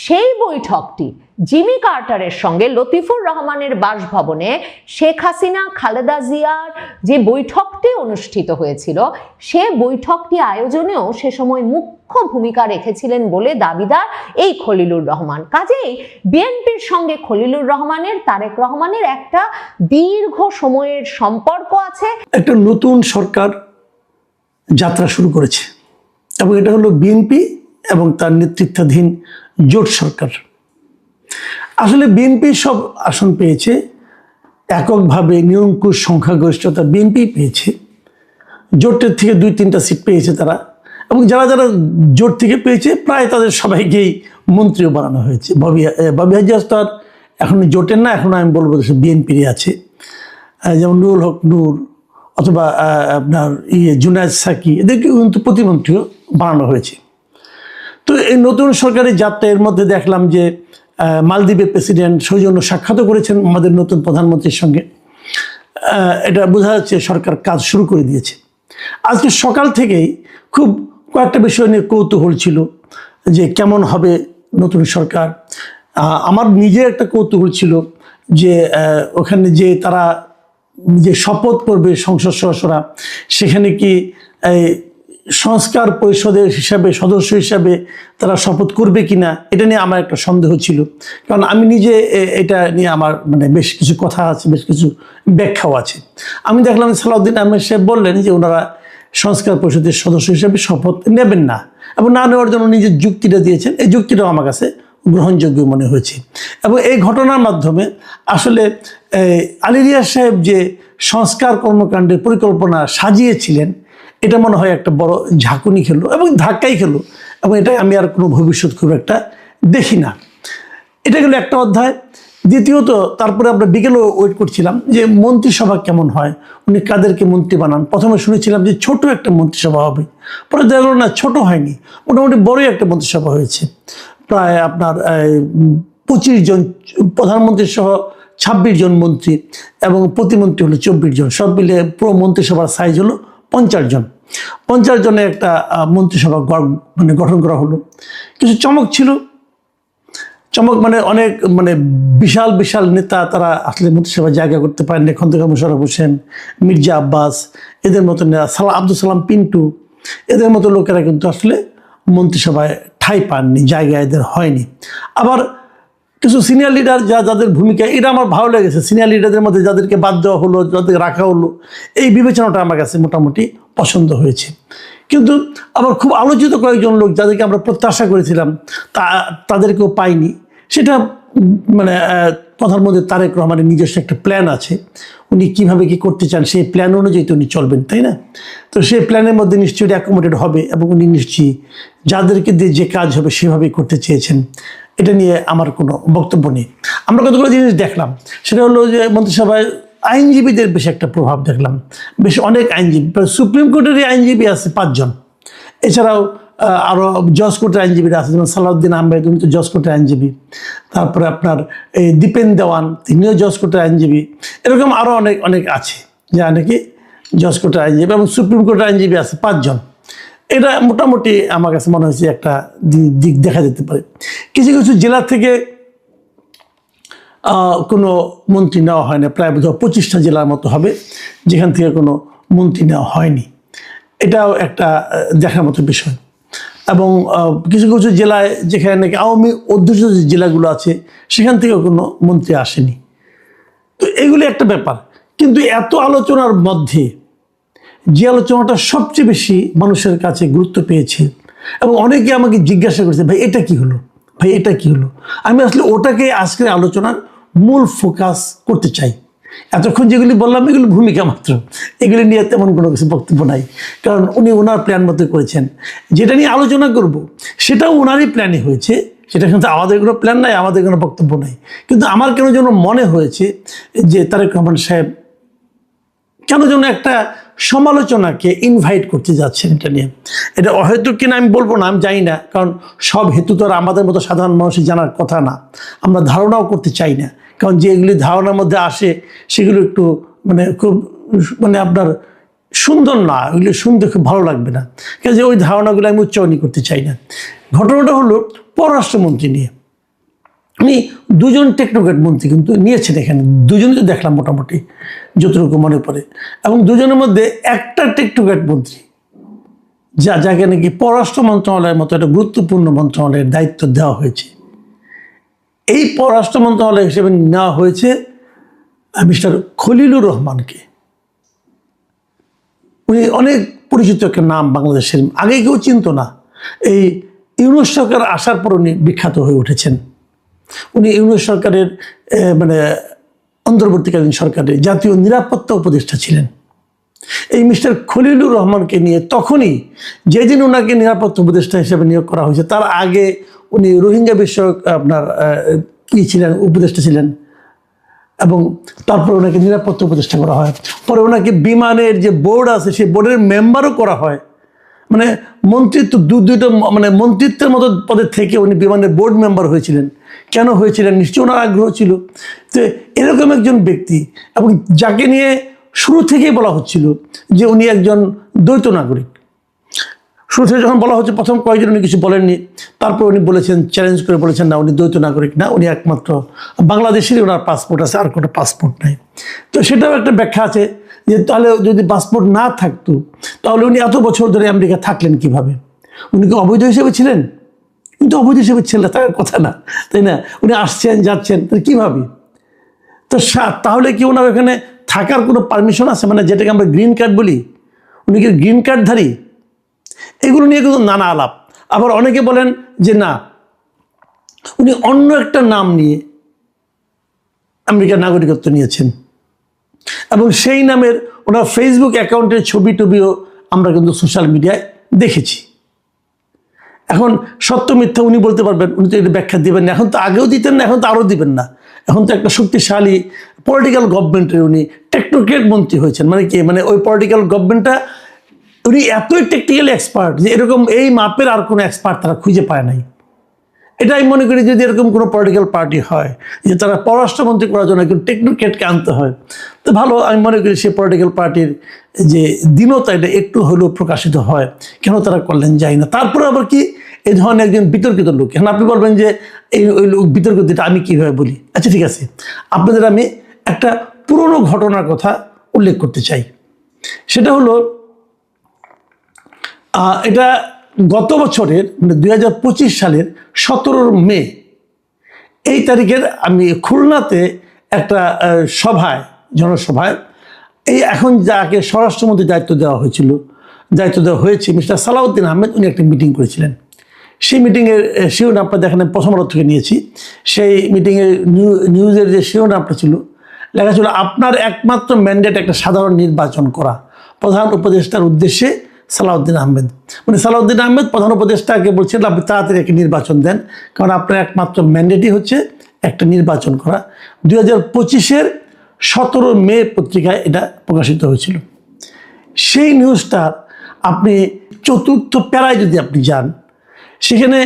সেই বৈঠকটি জিমি কার্টারের সঙ্গে লতিফুর রহমানের বাসভবনে শেখ হাসিনা খালেদা জিয়ার যে বৈঠকটি অনুষ্ঠিত হয়েছিল, সে বৈঠকটি আয়োজনেও সে সময় মুখ্য ভূমিকা রেখেছিলেন বলে দাবিদার এই খলিলুর রহমান। কাজেই বিএনপির সঙ্গে খলিলুর রহমানের, তারেক রহমানের একটা দীর্ঘ সময়ের সম্পর্ক আছে। একটা নতুন সরকার যাত্রা শুরু করেছে এবং এটা হলো বিএনপি এবং তার নেতৃত্বাধীন জোট সরকার। আসলে বিএনপি সব আসন পেয়েছে, এককভাবে নিরঙ্কুশ সংখ্যাগরিষ্ঠতা বিএনপি পেয়েছে। জোটের থেকে 2-3টা সিট পেয়েছে তারা, এবং যারা যারা জোট থেকে পেয়েছে প্রায় তাদের সবাইকেই মন্ত্রীও বানানো হয়েছে। ববি হাজ্জাজ তো আর এখন জোটের না, এখন আমি বলবো বিএনপিরই আছে। যেমন নুরুল হক নূর অথবা আপনার জুনায়েদ সাকি, এদেরকে কিন্তু প্রতিমন্ত্রীও বানানো হয়েছে। তো এই নতুন সরকারের যাত্রা, এর মধ্যে দেখলাম যে মালদ্বীপের প্রেসিডেন্ট সৌজন্য সাক্ষাৎ করেছেন আমাদের নতুন প্রধানমন্ত্রীর সঙ্গে। এটা বোঝা যাচ্ছে সরকার কাজ শুরু করে দিয়েছে। আজকে সকাল থেকেই খুব কয়েকটা বিষয় নিয়ে কৌতূহল ছিল যে কেমন হবে নতুন সরকার। আমার নিজের একটা কৌতূহল ছিল যে ওখানে যে তারা যে শপথ করবে সংসদ সদস্যরা, সেখানে কি সংস্কার পরিষদের হিসাবে সদস্য হিসাবে তারা শপথ করবে কিনা, এটা নিয়ে আমার একটা সন্দেহ ছিল। কারণ আমি নিজে এটা নিয়ে আমার বেশ কিছু কথা আছে, বেশ কিছু ব্যাখ্যাও আছে। আমি দেখলাম সালাউদ্দিন আহমেদ সাহেব বললেন যে ওনারা সংস্কার পরিষদের সদস্য হিসাবে শপথ নেবেন না, এবং না নেওয়ার জন্য নিজের যুক্তিটা দিয়েছেন। এই যুক্তিটাও আমার কাছে গ্রহণযোগ্য মনে হয়েছে। এবং এই ঘটনার মাধ্যমে আসলে আলী রিয়াজ সাহেব যে সংস্কার কর্মকাণ্ডের পরিকল্পনা সাজিয়েছিলেন, এটা মনে হয় একটা বড় ঝাঁকুনি খেলো এবং ধাক্কাই খেলো, এবং এটা আমি আর কোনো ভবিষ্যৎ খুব একটা দেখি না। এটা গেলো একটা অধ্যায়। দ্বিতীয়ত, তারপরে আমরা বিকেলেও ওয়েট করছিলাম যে মন্ত্রিসভা কেমন হয়, উনি কাদেরকে মন্ত্রী বানান। প্রথমে শুনেছিলাম যে ছোট একটা মন্ত্রিসভা হবে, পরে দেখা গেল না, ছোট হয়নি, মোটামুটি বড়ই একটা মন্ত্রিসভা হয়েছে। প্রায় আপনার 25 জন, প্রধানমন্ত্রী সহ 26 জন মন্ত্রী, এবং প্রতিমন্ত্রী হলো 24 জন। সব মিলে পুরো মন্ত্রিসভার সাইজ হলো 50 জন। 50 জনের একটা মন্ত্রিসভা গঠন করা হলো। কিছু চমক ছিল। চমক অনেক বিশাল বিশাল নেতা তারা আসলে মন্ত্রিসভায় জায়গা করতে পারেন। খন্দকার মোশাররফ হোসেন, মির্জা আব্বাস, এদের মতো আব্দুল সালাম পিন্টু, এদের মতো লোকেরা কিন্তু আসলে মন্ত্রিসভায় ঠাঁই পাননি, জায়গা এদের হয়নি। আবার কিছু সিনিয়র লিডার যাদের ভূমিকা, এটা আমার ভালো লেগেছে। সিনিয়র লিডারদের মধ্যে যাদেরকে বাদ দেওয়া হলো, যাদেরকে রাখা হলো, এই বিবেচনাটা আমার কাছে মোটামুটি পছন্দ হয়েছে। কিন্তু আবার খুব আলোচিত কয়েকজন লোক যাদেরকে আমরা প্রত্যাশা করেছিলাম তাদেরকেও পাইনি। সেটা প্রধানমন্ত্রী তারেক রহমানের নিজস্ব একটা প্ল্যান আছে, উনি কীভাবে কী করতে চান সেই প্ল্যান অনুযায়ী তো উনি চলবেন, তাই না? তো সেই প্ল্যানের মধ্যে নিশ্চয়ই অ্যাকোমোডেট হবে, এবং উনি নিশ্চয়ই যাদেরকে দিয়ে যে কাজ হবে সেভাবেই করতে চেয়েছেন। এটা নিয়ে আমার কোনো বক্তব্য নেই। আমরা কতগুলো জিনিস দেখলাম, সেটা হলো যে মন্ত্রিসভায় আইনজীবীদের বেশ একটা প্রভাব দেখলাম। বেশ অনেক আইনজীবী, সুপ্রিম কোর্টেরই আইনজীবী আছে 5 জন। এছাড়াও আরও জজ কোর্টের আইনজীবীরা আছে, যেমন সালাউদ্দিন আহমেদ, উনি তো জজ কোর্টের আইনজীবী। তারপরে আপনার এই দীপেন দেওয়ান, তিনিও জজ কোর্টের আইনজীবী। এরকম আরও অনেক অনেক আছে যা নাকি জজ কোর্টের আইনজীবী, এবং সুপ্রিম কোর্টের আইনজীবী আছে 5 জন। এটা মোটামুটি আমার কাছে মনে হয়েছে একটা দিক দেখা যেতে পারে। কিছু কিছু জেলা থেকে কোনো মন্ত্রী নেওয়া হয় না, প্রায় 25টা জেলার মতো হবে যেখান থেকে কোনো মন্ত্রী নেওয়া হয়নি। এটাও একটা দেখার মতো বিষয়। এবং কিছু কিছু জেলায় যেখানে নাকি আওয়ামী অধ্যুষিত যে জেলাগুলো আছে, সেখান থেকেও কোনো মন্ত্রী আসেনি। তো এগুলি একটা ব্যাপার। কিন্তু এত আলোচনার মধ্যে যে আলোচনাটা সবচেয়ে বেশি মানুষের কাছে গুরুত্ব পেয়েছে, এবং অনেকে আমাকে জিজ্ঞাসা করেছে, ভাই এটা কি হলো, ভাই এটা কি হলো। আমি আসলে ওটাকে আজকের আলোচনার মূল ফোকাস করতে চাই। এতক্ষণ যেগুলি বললাম এগুলি ভূমিকা মাত্র, এগুলি নিয়ে তেমন কোনো কিছু বক্তব্য নাই। কারণ উনি ওনার প্ল্যান মতো করেছেন। যেটা নিয়ে আলোচনা করব সেটাও ওনারই প্ল্যানে হয়েছে, সেটা কিন্তু আমাদের কোনো প্ল্যান নাই, আমাদের কোনো বক্তব্য নাই। কিন্তু আমার কেন যেন মনে হয়েছে যে তারেক রহমান সাহেব কেন যেন একটা সমালোচনাকে ইনভাইট করতে যাচ্ছেন এটা নিয়ে। এটা অহেতুক কিনা আমি বলবো না, আমি জানি না, কারণ সব হেতু তো আর আমাদের মতো সাধারণ মানুষের জানার কথা না। আমরা ধারণাও করতে চাই না, কারণ যেগুলি ধারণার মধ্যে আসে সেগুলো একটু খুব আপনার সুন্দর না, ওইগুলো শুনতে খুব ভালো লাগবে না। কাজে ওই ধারণাগুলো আমি উচ্চারণই করতে চাই না। ঘটনাটা হলো পররাষ্ট্রমন্ত্রী নিয়ে। উনি দুজন টেকনোক্র্যাট মন্ত্রী কিন্তু নিয়েছেন এখানে, দুজনই তো দেখলাম মোটামুটি যতটুকু মনে পড়ে, এবং দুজনের মধ্যে একটা টেকনোক্র্যাট মন্ত্রী যাকে নাকি পররাষ্ট্র মন্ত্রণালয়ের মতো একটা গুরুত্বপূর্ণ মন্ত্রণালয়ের দায়িত্ব দেওয়া হয়েছে। এই পররাষ্ট্র মন্ত্রণালয় হিসেবে নেওয়া হয়েছে মিস্টার খলিলুর রহমানকে। উনি অনেক পরিচিত একটা নাম বাংলাদেশের, আগে কেউ চিনত না। এই ইউনূস সরকার আসার পর উনি বিখ্যাত হয়ে উঠেছেন। উনি ইউনূস সরকারের মানে অন্তর্বর্তীকালীন সরকারের জাতীয় নিরাপত্তা উপদেষ্টা ছিলেন। এই মিস্টার খলিলুর রহমানকে নিয়ে তখনই, যেদিন ওনাকে নিরাপত্তা উপদেষ্টা হিসেবে নিয়োগ করা হয়েছে, তার আগে উনি রোহিঙ্গা বিষয়ক আপনার ছিলেন, উপদেষ্টা ছিলেন, এবং তারপর ওনাকে নিরাপত্তা উপদেষ্টা করা হয়। পরে ওনাকে বিমানের যে বোর্ড আছে সেই বোর্ডের মেম্বারও করা হয়। মানে মন্ত্রিত্ব দুইটা মানে মন্ত্রিত্বের মতো পদের থেকে উনি বিমানের বোর্ড মেম্বার হয়েছিলেন। কেন হয়েছিলেন? নিশ্চয়ই ওনার আগ্রহ ছিল। তো এরকম একজন ব্যক্তি, এবং যাকে নিয়ে শুরু থেকেই বলা হচ্ছিল যে উনি একজন দ্বৈত নাগরিক। শুরু থেকে যখন বলা হচ্ছে, প্রথম কয়েকজন উনি কিছু বলেননি, তারপর উনি বলেছেন, চ্যালেঞ্জ করে বলেছেন, না উনি দ্বৈত নাগরিক না, উনি একমাত্র বাংলাদেশেরই ওনার পাসপোর্ট আছে, আর কোনো পাসপোর্ট নাই। তো সেটাও একটা ব্যাখ্যা আছে যে তাহলে যদি পাসপোর্ট না থাকতো তাহলে উনি এত বছর ধরে আমেরিকা থাকলেন কিভাবে? উনি কি অবৈধ হিসেবে ছিলেন? কিন্তু অবৈধ হিসেবে ছিলেন তার কথা না, তাই না? উনি আসছেন যাচ্ছেন, তো কীভাবে? তো তাহলে কি ওনার ওখানে থাকার কোনো পারমিশন আছে? মানে যেটাকে আমরা গ্রিন কার্ড বলি, উনি কি গ্রিন কার্ডধারী? এগুলো নিয়ে কিন্তু নানা আলাপ। আবার অনেকে বলেন যে না, উনি অন্য একটা নাম নিয়ে আমেরিকার নাগরিকত্ব নিয়েছেন, এবং সেই নামের ওনার ফেসবুক অ্যাকাউন্টের ছবি টবিও আমরা কিন্তু সোশ্যাল মিডিয়ায় দেখেছি। এখন সত্য মিথ্যা উনি বলতে পারবেন, উনি তো এটা ব্যাখ্যা দিবেন না। এখন তো আগেও দিতেন না, এখন তো আরও দিবেন না। এখন তো একটা শক্তিশালী পলিটিক্যাল গভর্নমেন্টের উনি টেকনোক্রেট মন্ত্রী হয়েছেন। মানে কি, মানে ওই পলিটিক্যাল গভর্নমেন্টটা উনি এতই টেকনিক্যালি এক্সপার্ট যে এরকম এই মাপের আর কোনো এক্সপার্ট তারা খুঁজে পায় নাই। এটা আমি মনে করি যদি এরকম কোনো পলিটিক্যাল পার্টি হয় যে তারা পররাষ্ট্রমন্ত্রী করার জন্য একজন টেকনোক্রেটকে আনতে হয়, তো ভালো। আমি মনে করি সেই পলিটিক্যাল পার্টির যে দীনতা এটা একটু হলেও প্রকাশিত হয়। কেন তারা করলেন যাই না। তারপরে আবার কি, এই ধরনের একজন বিতর্কিত লোক। এখন আপনি বলবেন যে ওই লোক বিতর্কিত, এটা আমি কীভাবে বলি? আচ্ছা ঠিক আছে, আপনাদের আমি একটা পুরনো ঘটনার কথা উল্লেখ করতে চাই। সেটা হলো এটা গত বছরের মানে 2025 সালের 17 মে এই তারিখের আমি খুলনাতে একটা সভায়, জনসভায়, এই এখন যাকে স্বরাষ্ট্রমন্ত্রীর দায়িত্ব দেওয়া হয়েছে মিস্টার সালাউদ্দিন আহমেদ, উনি একটা মিটিং করেছিলেন। সেই মিটিংয়ের শিরোনামটা দেখেন, আমি প্রথম আলো থেকে নিয়েছি। সেই মিটিংয়ের নিউজের যে শিরোনামটা ছিল, লেখা ছিল আপনার একমাত্র ম্যান্ডেট একটা সাধারণ নির্বাচন করা, প্রধান উপদেষ্টার উদ্দেশ্যে সালাউদ্দিন আহমেদ। মানে সালাউদ্দিন আহমেদ প্রধান উপদেষ্টাকে বলছেন আপনি তাড়াতাড়ি একটা নির্বাচন দেন, কারণ আপনার একমাত্র ম্যান্ডেটই হচ্ছে একটা নির্বাচন করা। 2025-এর 17 মে পত্রিকায় এটা প্রকাশিত হয়েছিল। সেই নিউজটা আপনি চতুর্থ প্যারায় যদি আপনি যান, সেখানে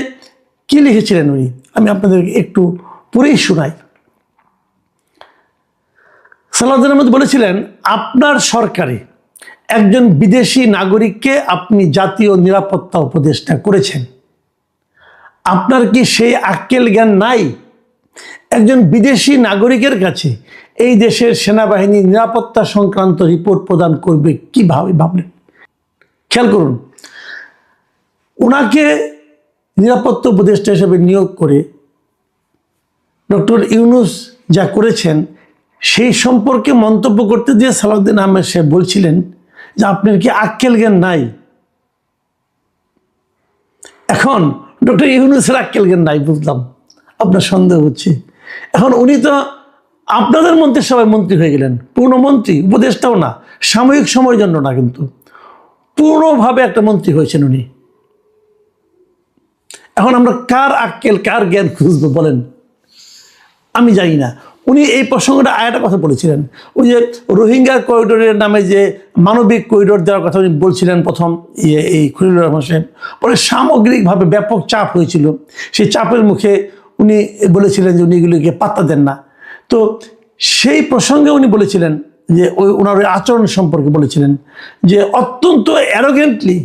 কি লিখেছিলেন উনি, আমি আপনাদেরকে একটু পড়েই শোনাই। সালাউদ্দিন আহমেদ বলেছিলেন, আপনার সরকারে একজন বিদেশি নাগরিককে আপনি জাতীয় নিরাপত্তা উপদেষ্টা করেছেন। আপনার কি সেই আক্কেল জ্ঞান নাই? একজন বিদেশি নাগরিকের কাছে এই দেশের সেনাবাহিনী নিরাপত্তা সংক্রান্ত রিপোর্ট প্রদান করবে কিভাবে ভাবলেন? খেয়াল করুন, ওনাকে নিরাপত্তা উপদেষ্টা হিসেবে নিয়োগ করে ডক্টর ইউনূস যা করেছেন সেই সম্পর্কে মন্তব্য করতে দিয়ে সালাউদ্দিন আহমেদ সাহেব বলছিলেন যে আপনার কি আক্কেল জ্ঞান নাই? এখন ডক্টর ইউনূসের আক্কেল জ্ঞান নাই বুঝলাম, আপনার সন্দেহ হচ্ছে। এখন উনি তো আপনাদের মন্ত্রিসভায় মন্ত্রী হয়ে গেলেন, পূর্ণমন্ত্রী, উপদেষ্টাও না, সাময়িক সময়ের জন্য না, কিন্তু পুরোভাবে একটা মন্ত্রী হয়েছেন উনি। এখন আমরা কার আক্কেল কার জ্ঞান খুঁজবো বলেন? আমি জানি না। উনি এই প্রসঙ্গটা আরেকটা কথা বলেছিলেন, ওই যে রোহিঙ্গা করিডোরের নামে যে মানবিক করিডোর দেওয়ার কথা উনি বলছিলেন প্রথম এই খলিলুর রহমান সাহেব। পরে সামগ্রিকভাবে ব্যাপক চাপ হয়েছিল, সেই চাপের মুখে উনি বলেছিলেন যে উনি এগুলিকে পাত্তা দেন না। তো সেই প্রসঙ্গে উনি বলেছিলেন যে ওনার ওই আচরণ সম্পর্কে বলেছিলেন যে অত্যন্ত অ্যারোগেন্টলি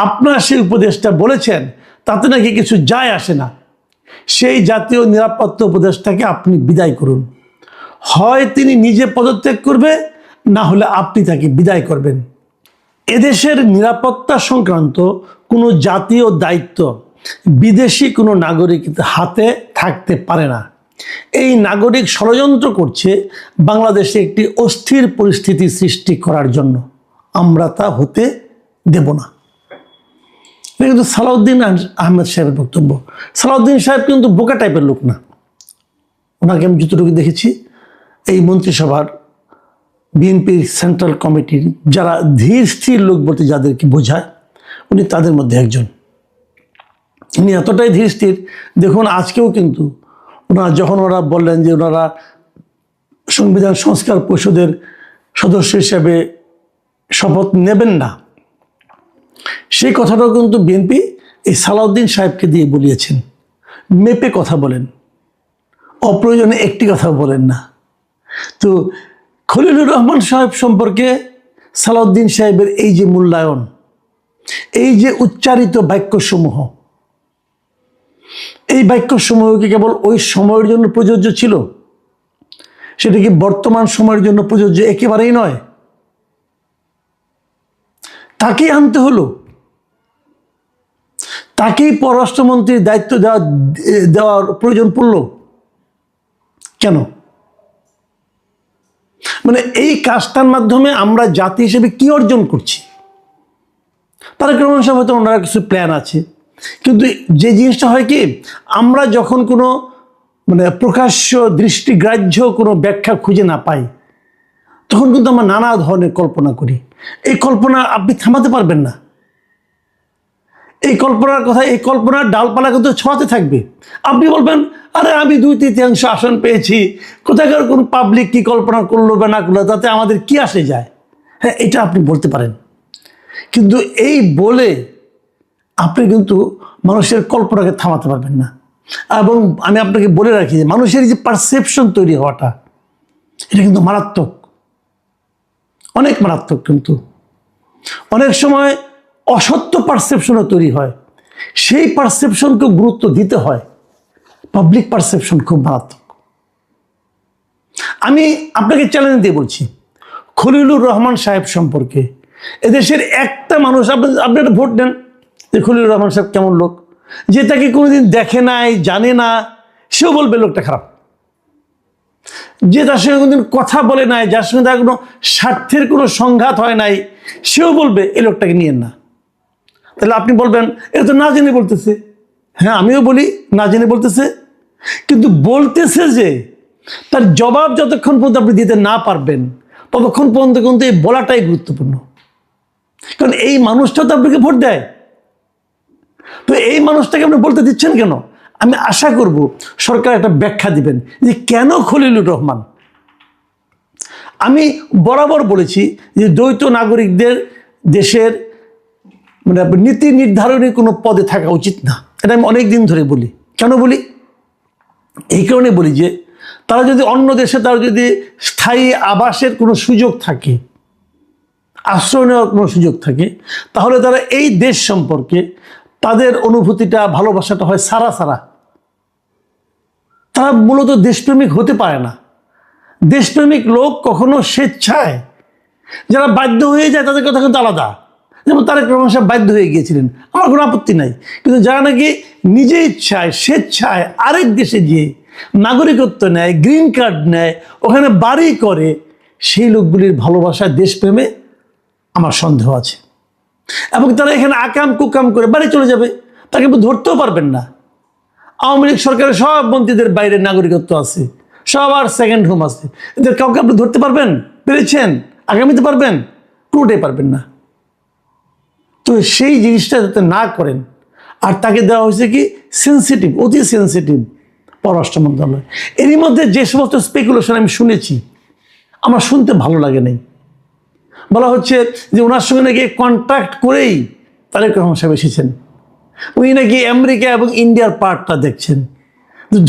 আপনার সেই উপদেশটা বলেছেন, তাতে নাকি কিছু যায় আসে না। সেই জাতীয় নিরাপত্তা উপদেষ্টাকে আপনি বিদায় করুন। হয় তিনি নিজে পদত্যাগ করবে, না হলে আপনি তাকে বিদায় করবেন। এদেশের নিরাপত্তা সংক্রান্ত কোনো জাতীয় দায়িত্ব বিদেশি কোনো নাগরিকের হাতে থাকতে পারে না। এই নাগরিক ষড়যন্ত্র করছে বাংলাদেশে একটি অস্থির পরিস্থিতি সৃষ্টি করার জন্য। আমরা তা হতে দেব না। এটা কিন্তু সালাউদ্দিন আহমেদ সাহেবের বক্তব্য। সালাউদ্দিন সাহেব কিন্তু বোকা টাইপের লোক না। ওনাকে আমি যতটুকু দেখেছি এই মন্ত্রিসভার বিএনপির সেন্ট্রাল কমিটির যারা ধীর স্থির লোক বলতে যাদেরকে বোঝায়, উনি তাদের মধ্যে একজন। উনি এতটাই ধীর স্থির, দেখুন আজকেও কিন্তু যখন ওরা বললেন যে ওনারা সংবিধান সংস্কার পরিষদের সদস্য হিসেবে শপথ নেবেন না, সেই কথাটাও কিন্তু বিএনপি এই সালাউদ্দিন সাহেবকে দিয়ে বলিয়েছেন। মেপে কথা বলেন, অপ্রয়োজনে একটি কথা বলেন না। তো খলিলুর রহমান সাহেব সম্পর্কে সালাউদ্দিন সাহেবের এই যে মূল্যায়ন, এই যে উচ্চারিত বাক্যসমূহ, এই বাক্যসমূহ কি কেবল ওই সময়ের জন্য প্রযোজ্য ছিল? সেটা কি বর্তমান সময়ের জন্য প্রযোজ্য? একেবারেই নয়। তাকেই আনতে হলো, তাকেই পররাষ্ট্রমন্ত্রীর দায়িত্ব দেওয়ার প্রয়োজন পড়ল কেন? মানে এই কাজটার মাধ্যমে আমরা জাতি হিসেবে কি অর্জন করছি? তারেক রহমান সাহেব হয়তো ওনারা কিছু প্ল্যান আছে, কিন্তু যে জিনিসটা হয় কি, আমরা যখন কোনো প্রকাশ্য দৃষ্টিগ্রাহ্য কোনো ব্যাখ্যা খুঁজে না পাই, তখন কিন্তু আমরা নানা ধরনের কল্পনা করি। এই কল্পনা আপনি থামাতে পারবেন না। এই কল্পনার কথা, এই কল্পনার ডালপালা কিন্তু ছড়াতে থাকবে। আপনি বলবেন, আরে আমি 2/3 আসন পেয়েছি, কোথাকার কোন পাবলিক কি কল্পনা করলো বা না করলো তাতে আমাদের কি আসে যায়? হ্যাঁ, এটা আপনি বলতে পারেন, কিন্তু এই বলে আপনি কিন্তু মানুষের কল্পনাকে থামাতে পারবেন না। এবং আমি আপনাকে বলে রাখি যে মানুষের যে পারসেপশন তৈরি হওয়াটা, এটা কিন্তু মারাত্মক, অনেক মারাত্মক। কিন্তু অনেক সময় অসত্য পারসেপশনও তৈরি হয়, সেই পারসেপশনকে গুরুত্ব দিতে হয়। পাবলিক পারসেপশন খুব মারাত্মক। আমি আপনাকে চ্যালেঞ্জ দিয়ে বলছি, খলিলুর রহমান সাহেব সম্পর্কে এদেশের একটা মানুষ, আপনি একটা ভোট দেন যে খলিলুর রহমান সাহেব কেমন লোক, যে তাকে কোনোদিন দেখে নাই, জানে না, সেও বলবে লোকটা খারাপ। যে তার সঙ্গে কোনোদিন কথা বলে নাই, যার সঙ্গে তার কোনো স্বার্থের কোনো সংঘাত হয় নাই, সেও বলবে এই লোকটাকে নিয়েন না। তাহলে আপনি বলবেন এটা তো না জেনে বলতেছে। হ্যাঁ, আমিও বলি না জেনে বলতেছে, কিন্তু বলতেছে যে তার জবাব যতক্ষণ পর্যন্ত আপনি দিতে না পারবেন, ততক্ষণ পর্যন্ত কিন্তু এই বলাটাই গুরুত্বপূর্ণ। কারণ এই মানুষটা তো আপনাকে ভোট দেয়, তো এই মানুষটাকে আপনি বলতে দিচ্ছেন কেন? আমি আশা করব সরকার একটা ব্যাখ্যা দিবেন যে কেন খলিলুর রহমান। আমি বরাবর বলেছি যে দ্বৈত নাগরিকদের দেশের নীতি নির্ধারণী কোনো পদে থাকা উচিত না। এটা আমি অনেক দিন ধরে বলি। কেন বলি? এই কারণে বলি যে তারা যদি অন্য দেশে, তারা যদি স্থায়ী আবাসের কোনো সুযোগ থাকে, আশ্রয় নেওয়ার কোনো সুযোগ থাকে, তাহলে তারা এই দেশ সম্পর্কে তাদের অনুভূতিটা, ভালোবাসাটা হয় সারা সারা। তারা মূলত দেশপ্রেমিক হতে পারে না। দেশপ্রেমিক লোক কখনো স্বেচ্ছায়, যারা বাধ্য হয়ে যায় তাদের কথা কিন্তু আলাদা। যেমন তারেক রহমান সাহেব বাধ্য হয়ে গিয়েছিলেন, আমার কোনো আপত্তি নাই, কিন্তু যারা নাকি নিজে ইচ্ছায়, স্বেচ্ছায় আরেক দেশে গিয়ে নাগরিকত্ব নেয়, গ্রিন কার্ড নেয়, ওখানে বাড়ি করে, সেই লোকগুলির ভালোবাসা, দেশপ্রেমে আমার সন্দেহ আছে। এবং তারা এখানে আকাম কুকাম করে বাড়ি চলে যাবে, তাকে ধরতেও পারবেন না। আওয়ামী লীগ সরকারের সব মন্ত্রীদের বাইরে নাগরিকত্ব আছে, সবার সেকেন্ড হোম আছে, এদের কাউকে আপনি ধরতে পারবেন? পেরেছেন? আগামীতে পারবেন? কোনোটাই পারবেন না। তো সেই জিনিসটা যাতে না করেন। আর তাকে দেওয়া হয়েছে কি সেন্সিটিভ, অতি সেন্সিটিভ পররাষ্ট্র মন্ত্রণালয়। এরই মধ্যে যে সমস্ত স্পেকুলেশন আমি শুনেছি, আমার শুনতে ভালো লাগে নাই। বলা হচ্ছে যে ওনার সঙ্গে নাকি কন্ট্যাক্ট করেই তারেক রহমান সাহেব এসেছেন, উনি নাকি আমেরিকা এবং ইন্ডিয়ার পার্টটা দেখছেন।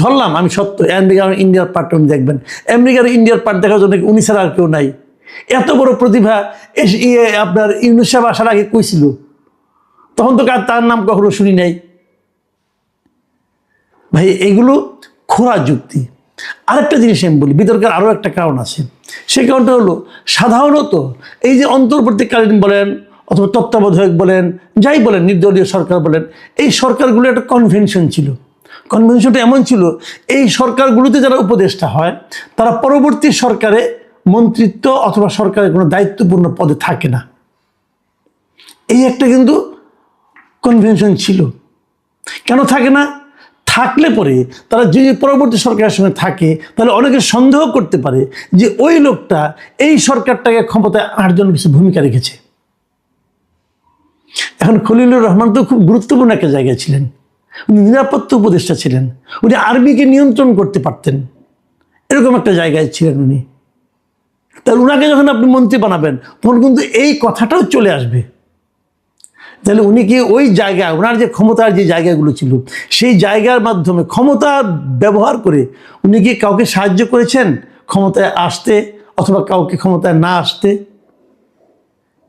ধরলাম আমি সত্য, আমেরিকা এবং ইন্ডিয়ার পার্টটা উনি দেখবেন। আমেরিকার ইন্ডিয়ার পার্ট দেখার জন্য উনি ছাড়া আর কেউ নাই। এত বড় প্রতিভা আপনার ইউনুস সাহেব আসার আগে কইছিল, তখন তো তার নাম কখনো শুনি নাই। ভাই এগুলো খোঁড়া যুক্তি। আরেকটা জিনিস আমি বলি, বিতর্কের আরও একটা কারণ আছে। সেই কারণটা হলো, সাধারণত এই যে অন্তর্বর্তীকালীন বলেন অথবা তত্ত্বাবধায়ক বলেন, যাই বলেন, নির্দলীয় সরকার বলেন, এই সরকারগুলো একটা কনভেনশন ছিল। কনভেনশনটা এমন ছিল, এই সরকারগুলোতে যারা উপদেষ্টা হয় তারা পরবর্তী সরকারে মন্ত্রিত্ব অথবা সরকারের কোনো দায়িত্বপূর্ণ পদে থাকে না। এই একটা কিন্তু কনভেনশন ছিল। কেন থাকে না? থাকলে পরে তারা যে পরবর্তী সরকারের সঙ্গে থাকে, তাহলে অনেকে সন্দেহ করতে পারে যে ওই লোকটা এই সরকারটাকে ক্ষমতায় আনার জন্য কিছু ভূমিকা রেখেছে। এখন খলিলুর রহমান তো খুব গুরুত্বপূর্ণ একটা জায়গায় ছিলেন, উনি নিরাপত্তা উপদেষ্টা ছিলেন, উনি আর্মিকে নিয়ন্ত্রণ করতে পারতেন, এরকম একটা জায়গায় ছিলেন উনি। তাহলে উনাকে যখন আপনি মন্ত্রী বানাবেন তখন কিন্তু এই কথাটাও চলে আসবে। তাহলে উনি কি ওই জায়গায়, ওনার যে ক্ষমতার যে জায়গাগুলো ছিল সেই জায়গার মাধ্যমে ক্ষমতা ব্যবহার করে উনি কি কাউকে সাহায্য করেছেন ক্ষমতায় আসতে অথবা কাউকে ক্ষমতায় না আসতে?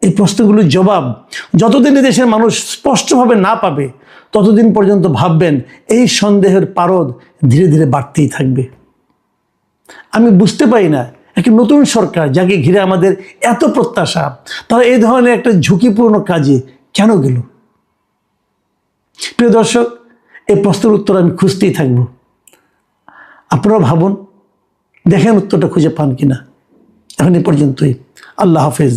এই প্রশ্নগুলোর জবাব যতদিন দেশের মানুষ স্পষ্টভাবে না পাবে ততদিন পর্যন্ত ভাববেন এই সন্দেহের পারদ ধীরে ধীরে বাড়তেই থাকবে। আমি বুঝতে পারি না একটা নতুন সরকার যাকে ঘিরে আমাদের এত প্রত্যাশা, তারা এই ধরনের একটা ঝুঁকিপূর্ণ কাজে কেন গেল? প্রিয় দর্শক, এই প্রশ্নের উত্তর আমি খুঁজতেই থাকব। আপনারা ভাবুন, দেখেন উত্তরটা খুঁজে পান কিনা। এখন এই পর্যন্তই। আল্লাহ হাফেজ।